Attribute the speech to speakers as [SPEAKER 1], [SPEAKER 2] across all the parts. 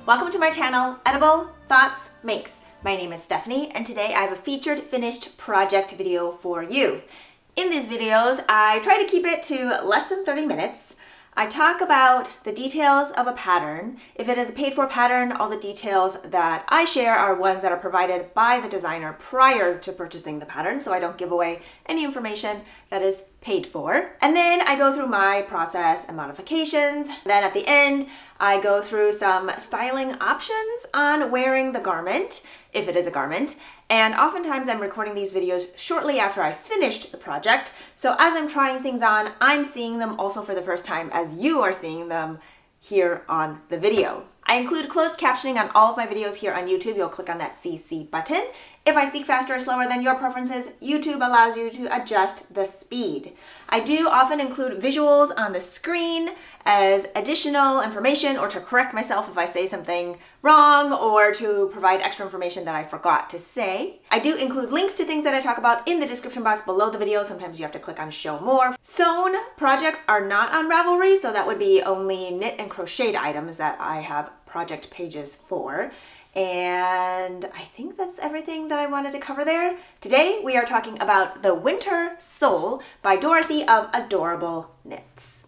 [SPEAKER 1] Welcome to my channel, Edible Thoughts Makes. My name is Stephanie, and today I have a featured finished project video for you. In these videos, I try to keep it to less than 30 minutes. I talk about the details of a pattern. If it is a paid-for pattern, all the details that I share are ones that are provided by the designer prior to purchasing the pattern, so I don't give away any information that is paid for. And then I go through my process and modifications. Then at the end, I go through some styling options on wearing the garment, if it is a garment. And oftentimes I'm recording these videos shortly after I finished the project. So as I'm trying things on, I'm seeing them also for the first time as you are seeing them here on the video. I include closed captioning on all of my videos here on YouTube. You'll click on that CC button. If I speak faster or slower than your preferences, YouTube allows you to adjust the speed. I do often include visuals on the screen as additional information or to correct myself if I say something wrong or to provide extra information that I forgot to say. I do include links to things that I talk about in the description box below the video. Sometimes you have to click on show more. Sewn projects are not on Ravelry, so that would be only knit and crocheted items that I have project pages for. And I think that's everything that I wanted to cover there. Today we are talking about the Wintersoul by Dorothy of Adorable Knits.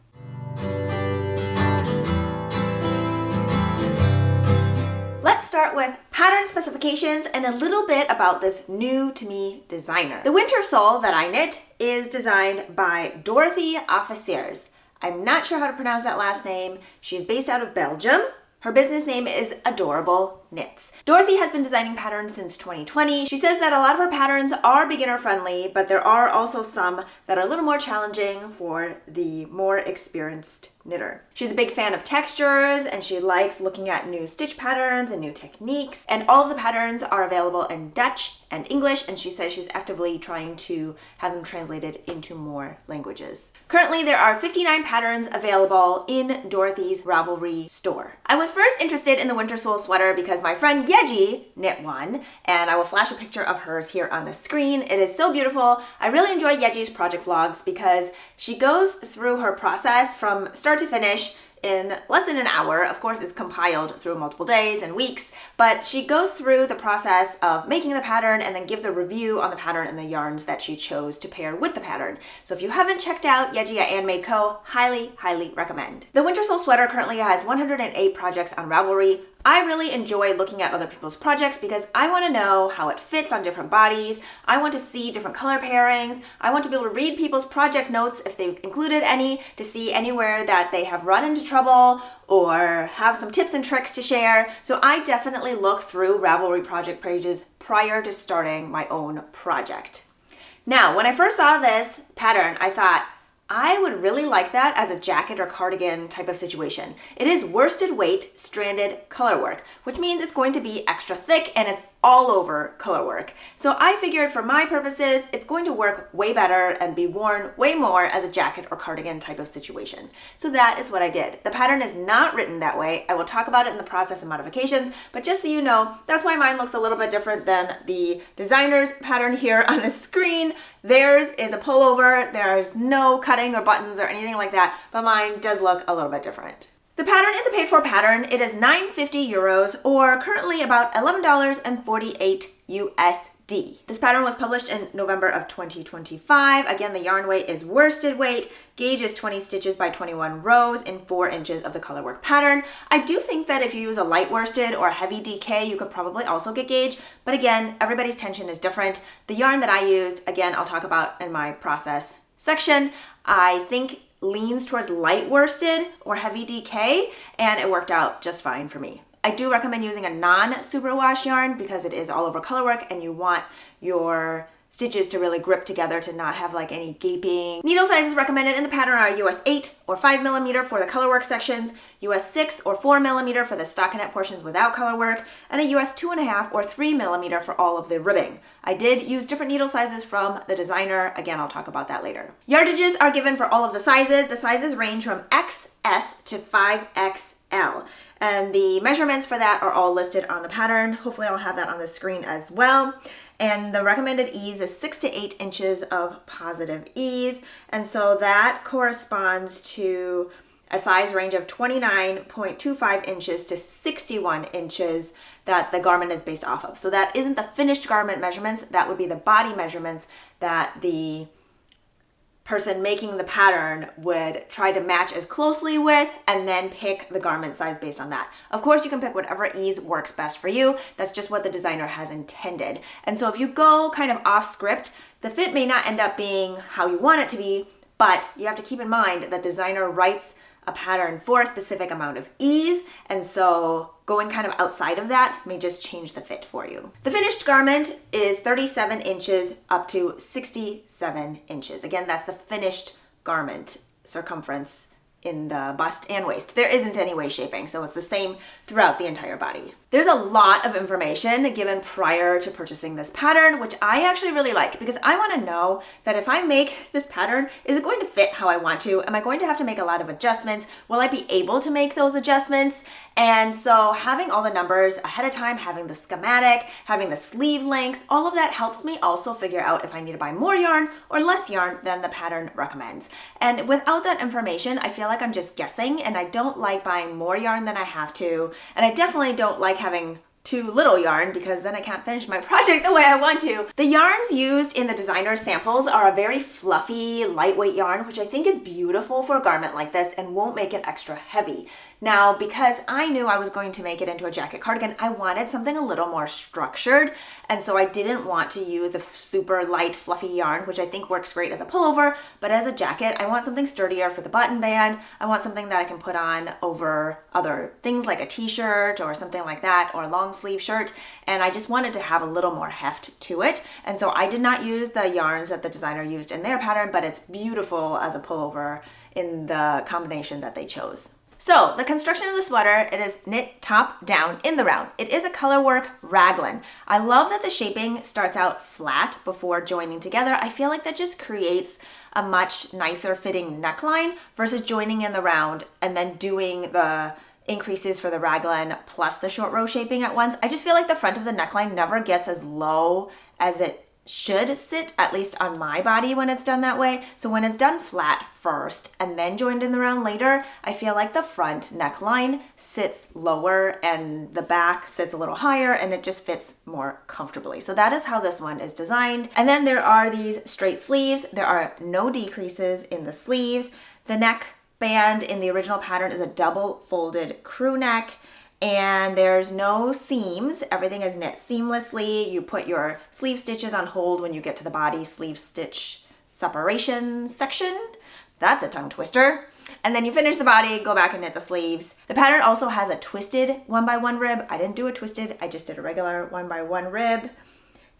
[SPEAKER 1] Let's start with pattern specifications and a little bit about this new to me designer. The Wintersoul that I knit is designed by Dorothy of Adorable. I'm not sure how to pronounce that last name. She's based out of Belgium. Her business name is Adorable Knits. Dorothy has been designing patterns since 2020. She says that a lot of her patterns are beginner friendly, but there are also some that are a little more challenging for the more experienced knitter. She's a big fan of textures and she likes looking at new stitch patterns and new techniques. And all of the patterns are available in Dutch and English, and she says she's actively trying to have them translated into more languages. Currently, there are 59 patterns available in Dorothy's Ravelry store. I was first interested in the Wintersoul sweater because my friend YeJi knit one, and I will flash a picture of hers here on the screen. It is so beautiful. I really enjoy YeJi's project vlogs because she goes through her process from start to finish in less than an hour. Of course, it's compiled through multiple days and weeks, but she goes through the process of making the pattern and then gives a review on the pattern and the yarns that she chose to pair with the pattern. So if you haven't checked out YeJi at Handmade Co., highly, highly recommend. The Wintersoul sweater currently has 108 projects on Ravelry. I really enjoy looking at other people's projects because I want to know how it fits on different bodies. I want to see different color pairings. I want to be able to read people's project notes if they've included any, to see anywhere that they have run into trouble or have some tips and tricks to share. So I definitely look through Ravelry project pages prior to starting my own project. Now, when I first saw this pattern, I thought, I would really like that as a jacket or cardigan type of situation. It is worsted weight stranded color work, which means it's going to be extra thick and it's all over color work. So I figured for my purposes, it's going to work way better and be worn way more as a jacket or cardigan type of situation. So that is what I did. The pattern is not written that way. I will talk about it in the process and modifications, but just so you know, that's why mine looks a little bit different than the designer's pattern here on the screen. Theirs is a pullover. There's no cutting or buttons or anything like that, but mine does look a little bit different. The pattern is a paid-for pattern. It is €9.50 or currently about $11.48 USD. This pattern was published in November of 2025. Again, the yarn weight is worsted weight. Gauge is 20 stitches by 21 rows in 4 inches of the colorwork pattern. I do think that if you use a light worsted or a heavy DK, you could probably also get gauge. But again, everybody's tension is different. The yarn that I used, again, I'll talk about in my process section, I think leans towards light worsted or heavy DK, and it worked out just fine for me. I do recommend using a non-superwash yarn because it is all over colorwork and you want your stitches to really grip together to not have like any gaping. Needle sizes recommended in the pattern are US 8 or 5mm for the colorwork sections, US 6 or 4mm for the stockinette portions without colorwork, and a US 2.5 or 3mm for all of the ribbing. I did use different needle sizes from the designer. Again, I'll talk about that later. Yardages are given for all of the sizes. The sizes range from XS to 5XL. And the measurements for that are all listed on the pattern. Hopefully I'll have that on the screen as well. And the recommended ease is 6 to 8 inches of positive ease. And so that corresponds to a size range of 29.25 inches to 61 inches that the garment is based off of. So that isn't the finished garment measurements, that would be the body measurements that the person making the pattern would try to match as closely with, and then pick the garment size based on that. Of course, you can pick whatever ease works best for you. That's just what the designer has intended. And so if you go kind of off script, the fit may not end up being how you want it to be, but you have to keep in mind that designer writes a pattern for a specific amount of ease, and so going kind of outside of that may just change the fit for you. The finished garment is 37 inches up to 67 inches. Again, that's the finished garment circumference in the bust and waist. There isn't any waist shaping, so it's the same throughout the entire body. There's a lot of information given prior to purchasing this pattern, which I actually really like, because I want to know that if I make this pattern, is it going to fit how I want to? Am I going to have to make a lot of adjustments? Will I be able to make those adjustments? And so having all the numbers ahead of time, having the schematic, having the sleeve length, all of that helps me also figure out if I need to buy more yarn or less yarn than the pattern recommends. And without that information, I feel like I'm just guessing, and I don't like buying more yarn than I have to. And I definitely don't like having too little yarn, because then I can't finish my project the way I want to. The yarns used in the designer's samples are a very fluffy, lightweight yarn, which I think is beautiful for a garment like this and won't make it extra heavy. Now, because I knew I was going to make it into a jacket cardigan, I wanted something a little more structured, and so I didn't want to use a super light, fluffy yarn, which I think works great as a pullover, but as a jacket, I want something sturdier for the button band. I want something that I can put on over other things like a t-shirt or something like that, or a long sleeve shirt, and I just wanted to have a little more heft to it. And so I did not use the yarns that the designer used in their pattern, but it's beautiful as a pullover in the combination that they chose. So the construction of the sweater, it is knit top down in the round. It is a colorwork raglan. I love that the shaping starts out flat before joining together. I feel like that just creates a much nicer fitting neckline versus joining in the round and then doing the increases for the raglan plus the short row shaping at once. I just feel like the front of the neckline never gets as low as it should sit, at least on my body, when it's done that way. So when it's done flat first and then joined in the round later, I feel like the front neckline sits lower and the back sits a little higher, and it just fits more comfortably. So that is how this one is designed. And then there are these straight sleeves. There are no decreases in the sleeves. The neck band in the original pattern is a double folded crew neck, and there's no seams. Everything is knit seamlessly. You put your sleeve stitches on hold when you get to the body sleeve stitch separation section. That's a tongue twister. And then you finish the body, go back and knit the sleeves. The pattern also has a twisted 1x1 rib. I didn't do a twisted, I just did a regular 1x1 rib.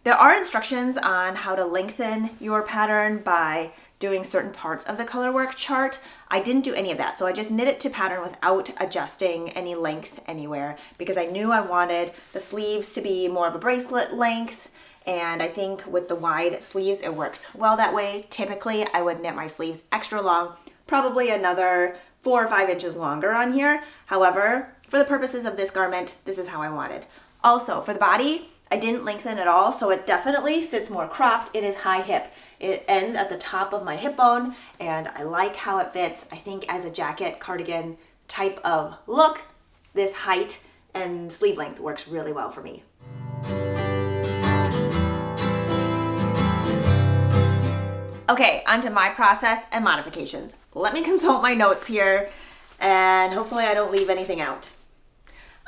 [SPEAKER 1] There are instructions on how to lengthen your pattern by doing certain parts of the colorwork chart. I didn't do any of that, so I just knit it to pattern without adjusting any length anywhere, because I knew I wanted the sleeves to be more of a bracelet length, and I think with the wide sleeves it works well that way. Typically I would knit my sleeves extra long, probably another 4 or 5 inches longer on here. However, for the purposes of this garment, this is how I wanted. Also, for the body, I didn't lengthen at all, so it definitely sits more cropped. It is high hip. It ends at the top of my hip bone, and I like how it fits. I think as a jacket cardigan type of look, this height and sleeve length works really well for me. Okay, onto my process and modifications. Let me consult my notes here, and hopefully I don't leave anything out.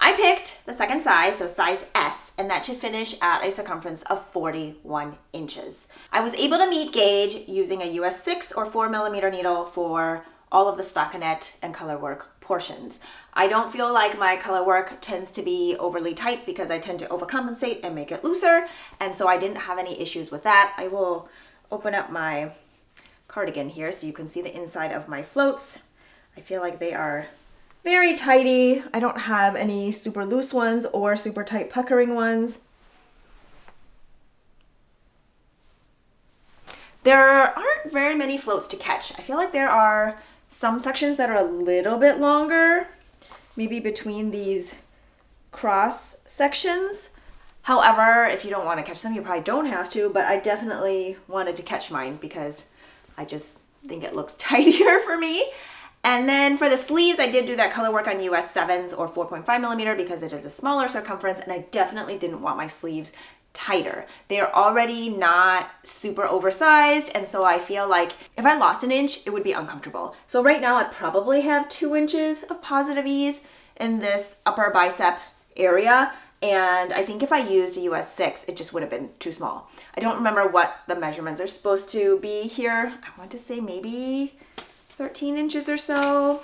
[SPEAKER 1] I picked the second size, so size S, and that should finish at a circumference of 41 inches. I was able to meet gauge using a US 6 or 4mm needle for all of the stockinette and colorwork portions. I don't feel like my colorwork tends to be overly tight because I tend to overcompensate and make it looser, and so I didn't have any issues with that. I will open up my cardigan here so you can see the inside of my floats. I feel like they are very tidy. I don't have any super loose ones or super tight puckering ones. There aren't very many floats to catch. I feel like there are some sections that are a little bit longer, maybe between these cross sections. However, if you don't want to catch them, you probably don't have to, but I definitely wanted to catch mine because I just think it looks tidier for me. And then for the sleeves, I did do that color work on US 7s or 4.5 millimeter because it is a smaller circumference, and I definitely didn't want my sleeves tighter. They're already not super oversized, and so I feel like if I lost an inch, it would be uncomfortable. So right now I probably have 2 inches of positive ease in this upper bicep area, and I think if I used a US 6, it just would have been too small. I don't remember what the measurements are supposed to be here. I want to say maybe 13 inches or so.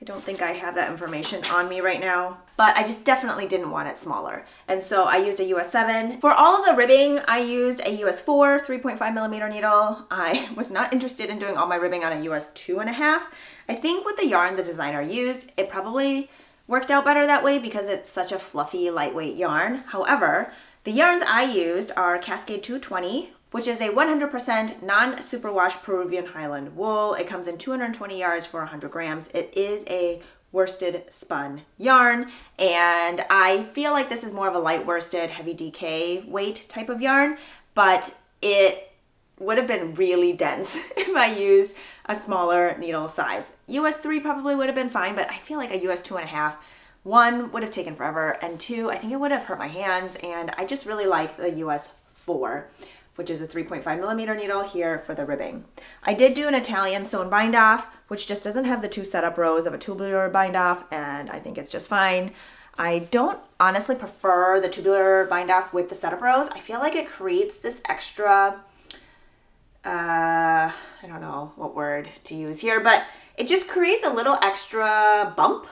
[SPEAKER 1] I don't think I have that information on me right now, but I just definitely didn't want it smaller. And so I used a US 7. For all of the ribbing, I used a US 4 3.5 millimeter needle. I was not interested in doing all my ribbing on a US 2.5. I think with the yarn the designer used, it probably worked out better that way because it's such a fluffy, lightweight yarn. However, the yarns I used are Cascade 220, which is a 100% non-superwash Peruvian Highland wool. It comes in 220 yards for 100 grams. It is a worsted spun yarn, and I feel like this is more of a light worsted, heavy DK weight type of yarn, but it would have been really dense if I used a smaller needle size. US 3 probably would have been fine, but I feel like a US 2.5, 1 would have taken forever, and 2, I think it would have hurt my hands, and I just really like the US 4. Which is a 3.5 millimeter needle here for the ribbing. I did do an Italian sewn bind off, which just doesn't have the 2 setup rows of a tubular bind off, and I think it's just fine. I don't honestly prefer the tubular bind off with the setup rows. I feel like it creates this extra, I don't know what word to use here, but it just creates a little extra bump,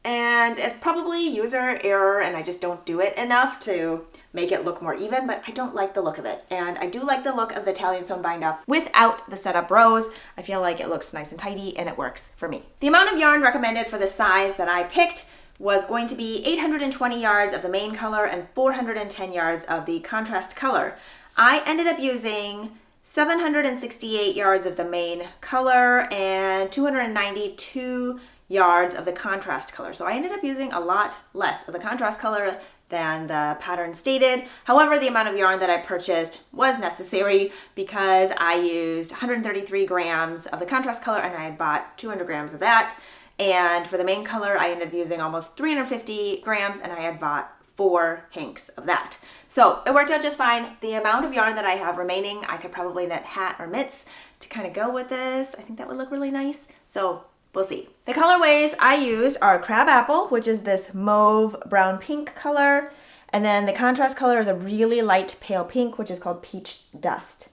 [SPEAKER 1] and it's probably user error, and I just don't do it enough to make it look more even, but I don't like the look of it. And I do like the look of the Italian sewn bind off without the setup rows. I feel like it looks nice and tidy and it works for me. The amount of yarn recommended for the size that I picked was going to be 820 yards of the main color and 410 yards of the contrast color. I ended up using 768 yards of the main color and 292 yards of the contrast color. So I ended up using a lot less of the contrast color than the pattern stated. However, the amount of yarn that I purchased was necessary because I used 133 grams of the contrast color and I had bought 200 grams of that. And for the main color, I ended up using almost 350 grams and I had bought 4 hanks of that. So it worked out just fine. The amount of yarn that I have remaining, I could probably knit hat or mitts to kind of go with this. I think that would look really nice. So we'll see. The colorways I used are Crab Apple, which is this mauve brown pink color. And then the contrast color is a really light pale pink, which is called Peach Dust.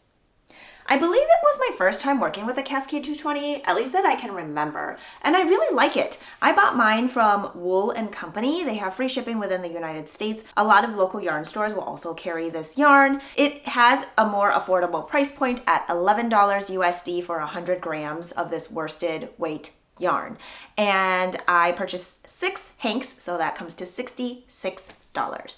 [SPEAKER 1] I believe it was my first time working with a Cascade 220, at least that I can remember. And I really like it. I bought mine from Wool & Company. They have free shipping within the United States. A lot of local yarn stores will also carry this yarn. It has a more affordable price point at $11 USD for 100 grams of this worsted weight yarn. And I purchased 6 hanks, so that comes to $66.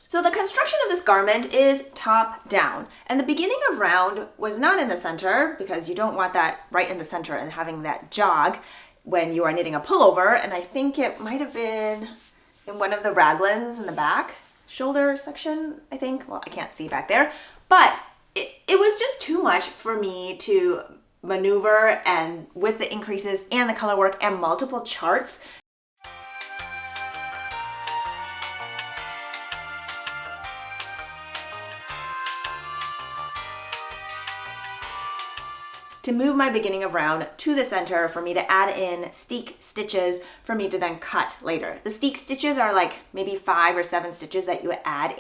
[SPEAKER 1] So the construction of this garment is top down, and the beginning of round was not in the center because you don't want that right in the center and having that jog when you are knitting a pullover, and I think it might have been in one of the raglans in the back shoulder section, I think. Well, I can't see back there, but it was just too much for me to maneuver, and with the increases and the color work and multiple charts, to move my beginning of round to the center for me to add in steek stitches for me to then cut later. The steek stitches are like maybe 5 or 7 stitches that you add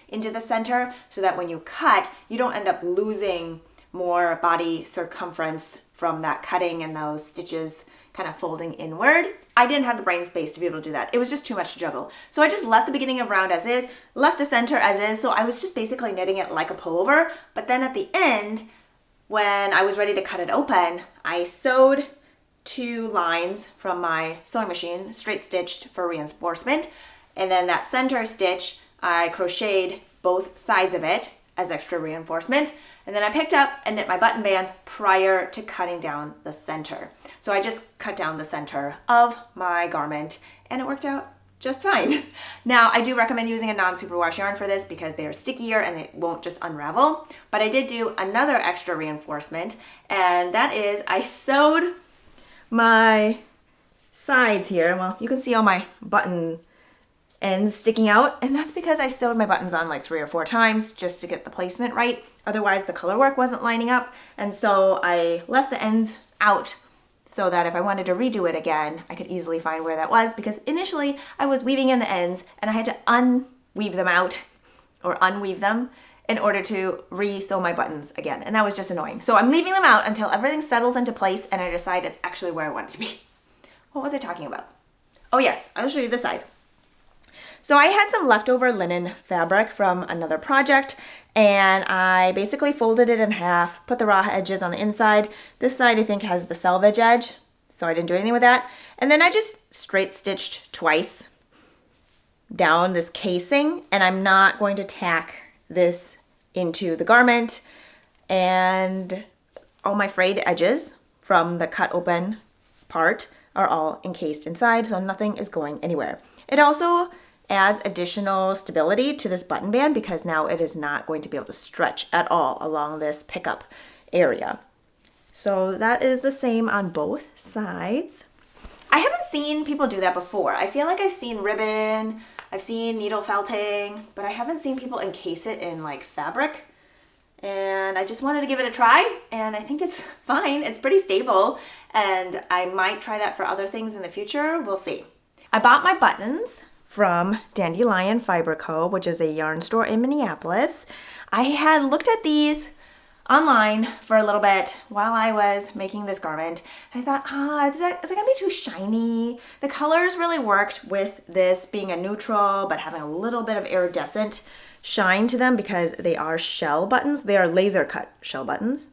[SPEAKER 1] into the center so that when you cut, you don't end up losing more body circumference from that cutting and those stitches kind of folding inward. I didn't have the brain space to be able to do that. It was just too much to juggle. So I just left the beginning of round as is, left the center as is, so I was just basically knitting it like a pullover. But then at the end, when I was ready to cut it open, I sewed 2 lines from my sewing machine, straight stitched for reinforcement, and then that center stitch, I crocheted both sides of it as extra reinforcement. And then I picked up and knit my button bands prior to cutting down the center. So I just cut down the center of my garment and it worked out just fine. Now, I do recommend using a non-superwash yarn for this because they're stickier and they won't just unravel. But I did do another extra reinforcement, and that is I sewed my sides here, well, you can see all my button ends sticking out, and that's because I sewed my buttons on like 3 or 4 times just to get the placement right. Otherwise the color work wasn't lining up, and so I left the ends out so that if I wanted to redo it again, I could easily find where that was, because initially I was weaving in the ends and I had to unweave them out or unweave them in order to re-sew my buttons again, and that was just annoying. So I'm leaving them out until everything settles into place and I decide it's actually where I want it to be. What was I talking about? Oh yes, I'll show you this side. So I had some leftover linen fabric from another project, and I basically folded it in half, put the raw edges on the inside. This side I think has the selvage edge, so I didn't do anything with that. And then I just straight stitched twice down this casing, and I'm not going to tack this into the garment. And all my frayed edges from the cut open part are all encased inside, so nothing is going anywhere. It also adds additional stability to this button band because now it is not going to be able to stretch at all along this pickup area. So that is the same on both sides. I haven't seen people do that before. I feel like I've seen ribbon, I've seen needle felting, but I haven't seen people encase it in like fabric. And I just wanted to give it a try, and I think it's fine. It's pretty stable, and I might try that for other things in the future. We'll see. I bought my buttons from Dandelion Fiber Co., which is a yarn store in Minneapolis. I had looked at these online for a little bit while I was making this garment. I thought, is it gonna be too shiny? The colors really worked with this being a neutral, but having a little bit of iridescent shine to them because they are shell buttons. They are laser cut shell buttons.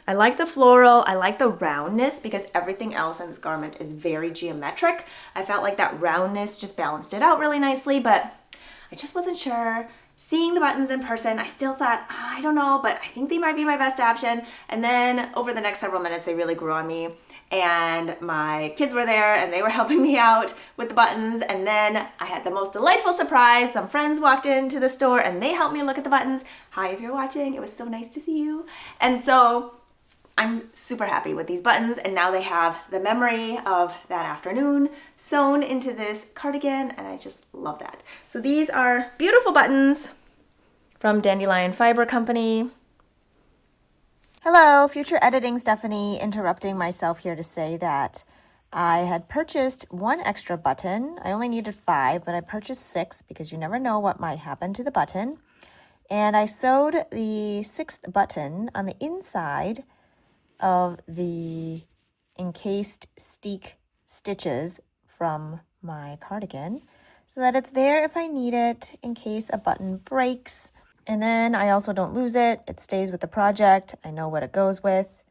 [SPEAKER 1] I like the floral, I like the roundness because everything else in this garment is very geometric. I felt like that roundness just balanced it out really nicely, but I just wasn't sure. Seeing the buttons in person, I still thought, I don't know, but I think they might be my best option. And then over the next several minutes, they really grew on me. And my kids were there and they were helping me out with the buttons. And then I had the most delightful surprise. Some friends walked into the store and they helped me look at the buttons. Hi, if you're watching, it was so nice to see you. And so I'm super happy with these buttons, and now they have the memory of that afternoon sewn into this cardigan, and I just love that. So these are beautiful buttons from Dandelion Fiber Company. Hello, future editing Stephanie, interrupting myself here to say that I had purchased 1 extra button. I only needed 5, but I purchased 6 because you never know what might happen to the button. And I sewed the 6th button on the inside of the encased steek stitches from my cardigan so that it's there if I need it in case a button breaks. And then I also don't lose it. It stays with the project. I know what it goes with.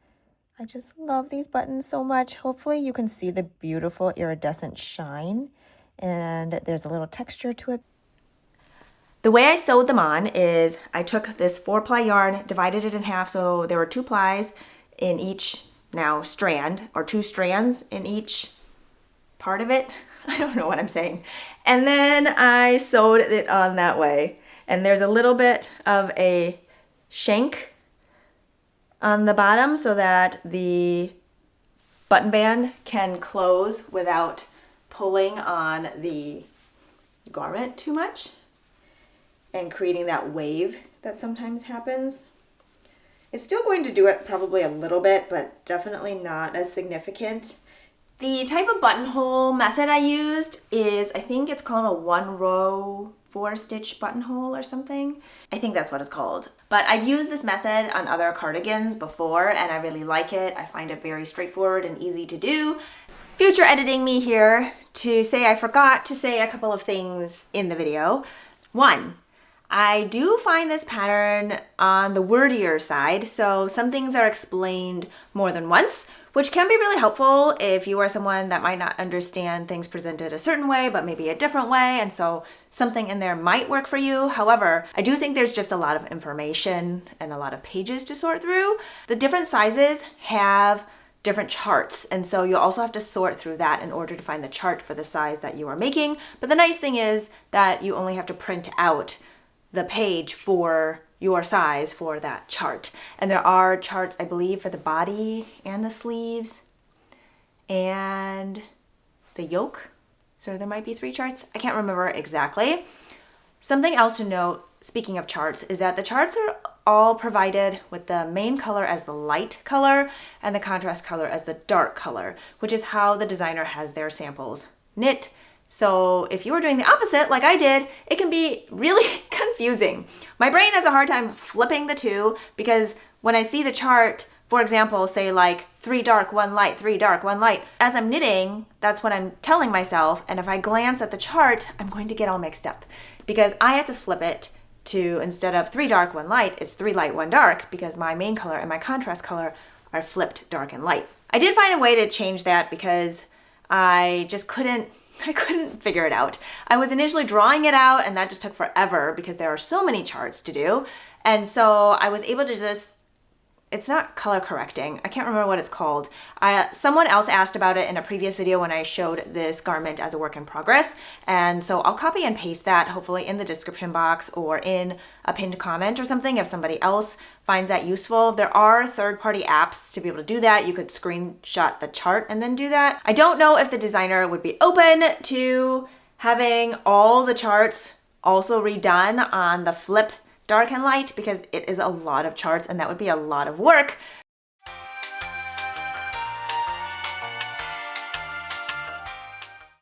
[SPEAKER 1] I just love these buttons so much. Hopefully you can see the beautiful iridescent shine, and there's a little texture to it. The way I sewed them on is I took this 4-ply yarn, divided it in half, so there were 2 plies in each now strand, or 2 strands in each part of it. I don't know what I'm saying. And then I sewed it on that way. And there's a little bit of a shank on the bottom so that the button band can close without pulling on the garment too much and creating that wave that sometimes happens. It's still going to do it probably a little bit, but definitely not as significant. The type of buttonhole method I used is, I think it's called a 1-row 4-stitch buttonhole or something. I think that's what it's called. But I've used this method on other cardigans before and I really like it. I find it very straightforward and easy to do. Future editing me here to say I forgot to say a couple of things in the video. 1, I do find this pattern on the wordier side, so some things are explained more than once, which can be really helpful if you are someone that might not understand things presented a certain way, but maybe a different way, and so something in there might work for you. However, I do think there's just a lot of information and a lot of pages to sort through. The different sizes have different charts, and so you'll also have to sort through that in order to find the chart for the size that you are making. But the nice thing is that you only have to print out the page for your size for that chart. And there are charts, I believe, for the body and the sleeves and the yoke. So there might be 3 charts. I can't remember exactly. Something else to note, speaking of charts, is that the charts are all provided with the main color as the light color and the contrast color as the dark color, which is how the designer has their samples knit. So if you were doing the opposite, like I did, it can be really confusing. My brain has a hard time flipping the two because when I see the chart, for example, say like 3 dark, 1 light, 3 dark, 1 light, as I'm knitting, that's what I'm telling myself. And if I glance at the chart, I'm going to get all mixed up because I have to flip it to, instead of 3 dark, 1 light, it's 3 light, 1 dark because my main color and my contrast color are flipped dark and light. I did find a way to change that because I just couldn't figure it out. I was initially drawing it out and that just took forever because there are so many charts to do. And so I was able to just, it's not color correcting. I can't remember what it's called. Someone else asked about it in a previous video when I showed this garment as a work in progress. And so I'll copy and paste that hopefully in the description box or in a pinned comment or something if somebody else finds that useful. There are third-party apps to be able to do that. You could screenshot the chart and then do that. I don't know if the designer would be open to having all the charts also redone on the flip dark and light because it is a lot of charts and that would be a lot of work.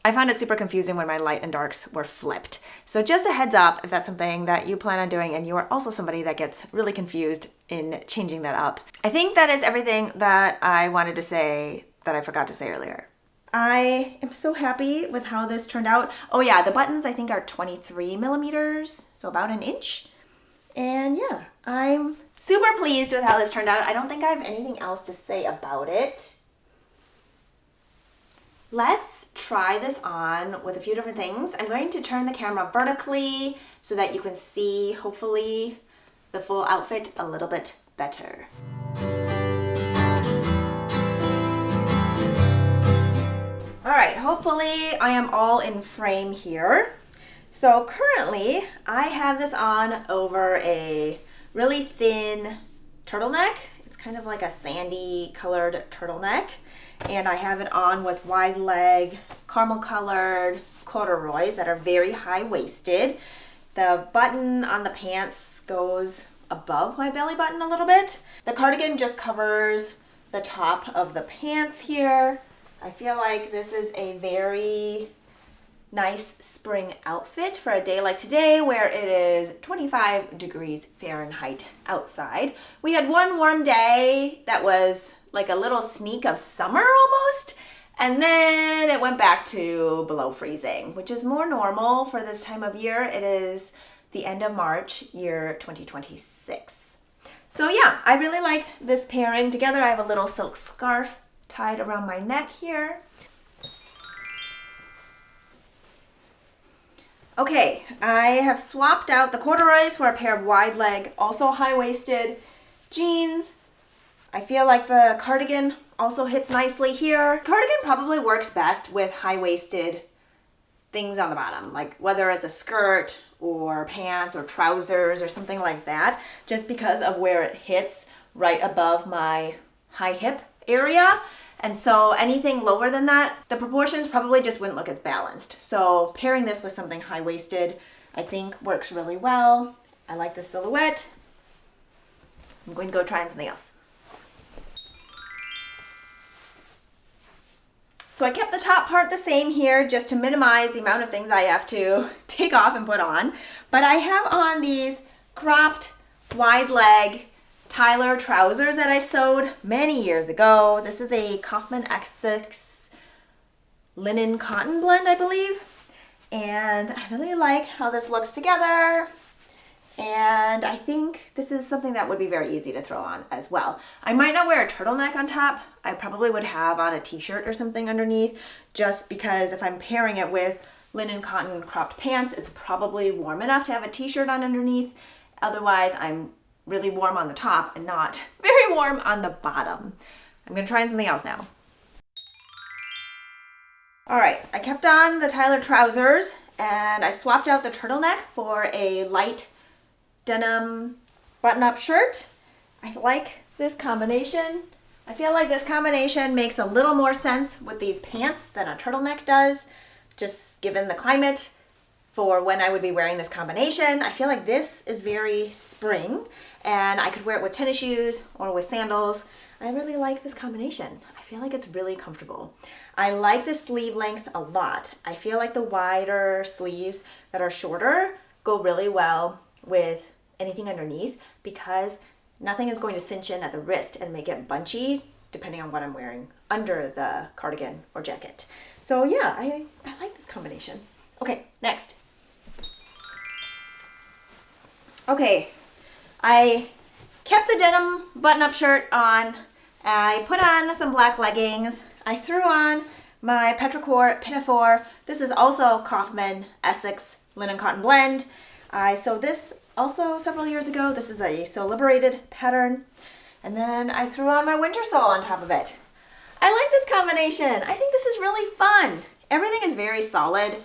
[SPEAKER 1] I found it super confusing when my light and darks were flipped. So just a heads up if that's something that you plan on doing and you are also somebody that gets really confused in changing that up. I think that is everything that I wanted to say that I forgot to say earlier. I am so happy with how this turned out. Oh yeah, the buttons I think are 23 millimeters, so about 1 inch. And yeah, I'm super pleased with how this turned out. I don't think I have anything else to say about it. Let's try this on with a few different things. I'm going to turn the camera vertically so that you can see, hopefully, the full outfit a little bit better. All right, hopefully I am all in frame here. So currently I have this on over a really thin turtleneck. It's kind of like a sandy colored turtleneck. And I have it on with wide leg, caramel colored corduroys that are very high waisted. The button on the pants goes above my belly button a little bit. The cardigan just covers the top of the pants here. I feel like this is a very nice spring outfit for a day like today where it is 25 degrees Fahrenheit outside. We had one warm day that was like a little sneak of summer almost, and then it went back to below freezing, which is more normal for this time of year. It is the end of March, year 2026. So yeah, I really like this pairing together. I have a little silk scarf tied around my neck here. Okay, I have swapped out the corduroys for a pair of wide leg, also high-waisted jeans. I feel like the cardigan also hits nicely here. Cardigan probably works best with high-waisted things on the bottom, like whether it's a skirt or pants or trousers or something like that, just because of where it hits right above my high hip area. And so anything lower than that, the proportions probably just wouldn't look as balanced. So pairing this with something high-waisted, I think works really well. I like the silhouette. I'm going to go try something else. So I kept the top part the same here just to minimize the amount of things I have to take off and put on. But I have on these cropped wide leg Tyler trousers that I sewed many years ago. This is a Kaufman X6 linen cotton blend, I believe. And I really like how this looks together. And I think this is something that would be very easy to throw on as well. I might not wear a turtleneck on top. I probably would have on a t-shirt or something underneath, just because if I'm pairing it with linen cotton cropped pants, it's probably warm enough to have a t-shirt on underneath. Otherwise, I'm really warm on the top and not very warm on the bottom. I'm gonna try something else now. All right, I kept on the Tyler trousers and I swapped out the turtleneck for a light denim button-up shirt. I like this combination. I feel like this combination makes a little more sense with these pants than a turtleneck does, just given the climate for when I would be wearing this combination. I feel like this is very spring, and I could wear it with tennis shoes or with sandals. I really like this combination. I feel like it's really comfortable. I like the sleeve length a lot. I feel like the wider sleeves that are shorter go really well with anything underneath because nothing is going to cinch in at the wrist and make it bunchy depending on what I'm wearing under the cardigan or jacket. So yeah, I like this combination. Okay, next. Okay, I kept the denim button-up shirt on. I put on some black leggings. I threw on my Petrichor Pinafore. This is also Kaufman Essex linen cotton blend. I sewed this also several years ago. This is a Sew Liberated pattern. And then I threw on my Wintersoul on top of it. I like this combination. I think this is really fun. Everything is very solid.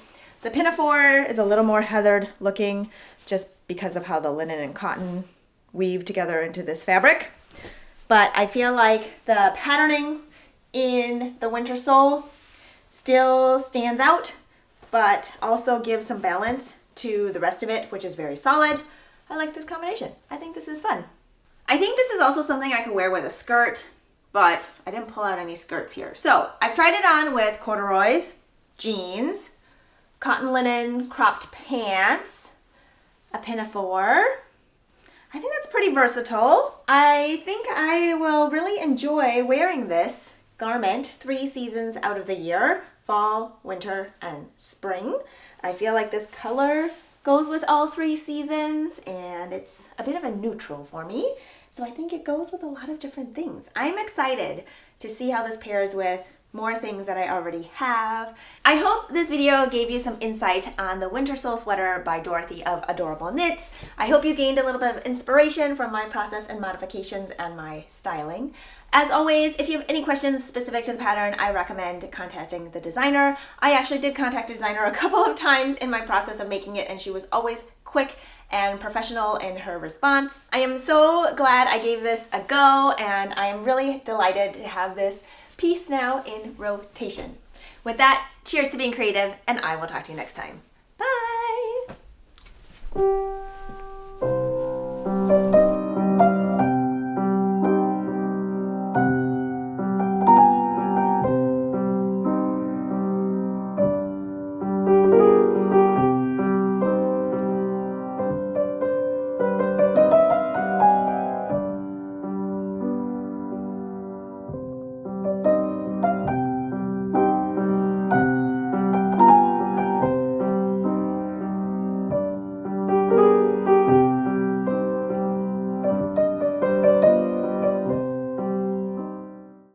[SPEAKER 1] The Pinafore is a little more heathered looking just because of how the linen and cotton weave together into this fabric. But I feel like the patterning in the Wintersoul still stands out, but also gives some balance to the rest of it, which is very solid. I like this combination. I think this is fun. I think this is also something I could wear with a skirt, but I didn't pull out any skirts here. So I've tried it on with corduroys, jeans, cotton linen cropped pants, a pinafore. I think that's pretty versatile. I think I will really enjoy wearing this garment 3 seasons out of the year, fall, winter, and spring. I feel like this color goes with all 3 seasons and it's a bit of a neutral for me. So I think it goes with a lot of different things. I'm excited to see how this pairs with more things that I already have. I hope this video gave you some insight on the Wintersoul Sweater by Dorothy of Adorable Knits. I hope you gained a little bit of inspiration from my process and modifications and my styling. As always, if you have any questions specific to the pattern, I recommend contacting the designer. I actually did contact a designer a couple of times in my process of making it, and she was always quick and professional in her response. I am so glad I gave this a go, and I am really delighted to have this piece now in rotation. With that, cheers to being creative, and I will talk to you next time. Bye!